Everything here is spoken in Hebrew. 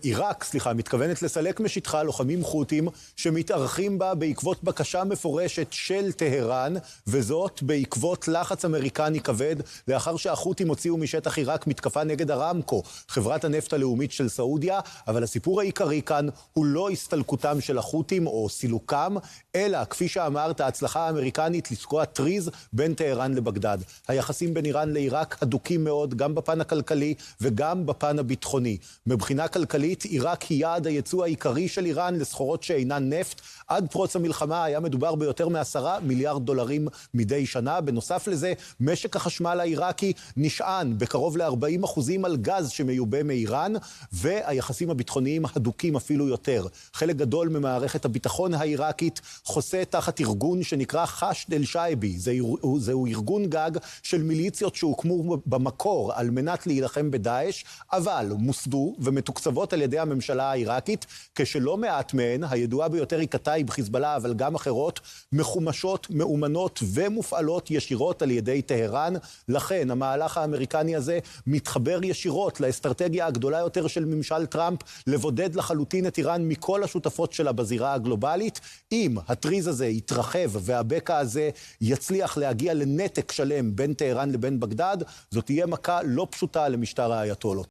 עיראק, מתכוונת לסלק משטחה לוחמים חות'ים שמתארחים בה בעקבות בקשה מפורשת של טהרן, וזאת בעקבות לחץ אמריקני כבד, לאחר שהחות'ים הוציאו משטח עיראק מתקפה נגד ארמקו, חברת הנפט הלאומית של סעודיה. אבל הסיפור העיקרי כאן הוא לא הסתלקותם של החות'ים או סילוקם, אלא, כפי שאמרת, ההצלחה האמריקנית לתקוע טריז בין טהרן לבגדד. היחסים בין איראן לעיראק הדוקים מאוד, גם בפן הכלכלי וגם בפן הביטחוני. מבחינה כלכלית, עיראק היא יעד הייצוא העיקרי של איראן לסחורות שאינן נפט. עד פרוץ המלחמה היה מדובר ביותר מ10 מיליארד דולרים מדי שנה. בנוסף לזה, משק החשמל העיראקי נשען בקרוב ל40% על גז שמיובא מאיראן, והיחסים הביטחוניים הדוקים אפילו יותר. חלק גדול ממערכת הביטחון העיראקית חוסה תחת ארגון שנקרא חשד אל-שייבי. זהו ארגון גג של מיליציות שהוקמו במקור על מנת להילחם בדאעש, אבל מוסדו ומתוקצבות על ידי הממשלה העיראקית, כשלא מעט מהן, הידועה ביותר היא קטאיב, חיזבאללה, אבל גם אחרות, מחומשות, מאומנות ומופעלות ישירות על ידי טהרן. לכן המהלך האמריקני הזה מתחבר ישירות לאסטרטגיה הגדולה יותר של ממשל טראמפ, לבודד לחלוטין את איראן מכל השותפות שלה בזירה הגלובלית. אם הטריז הזה יתרחב והבקע הזה יצליח להגיע לנתק שלם בין טהרן לבין בגדד, זאת תהיה מכה לא פשוטה למשטר האייתולות.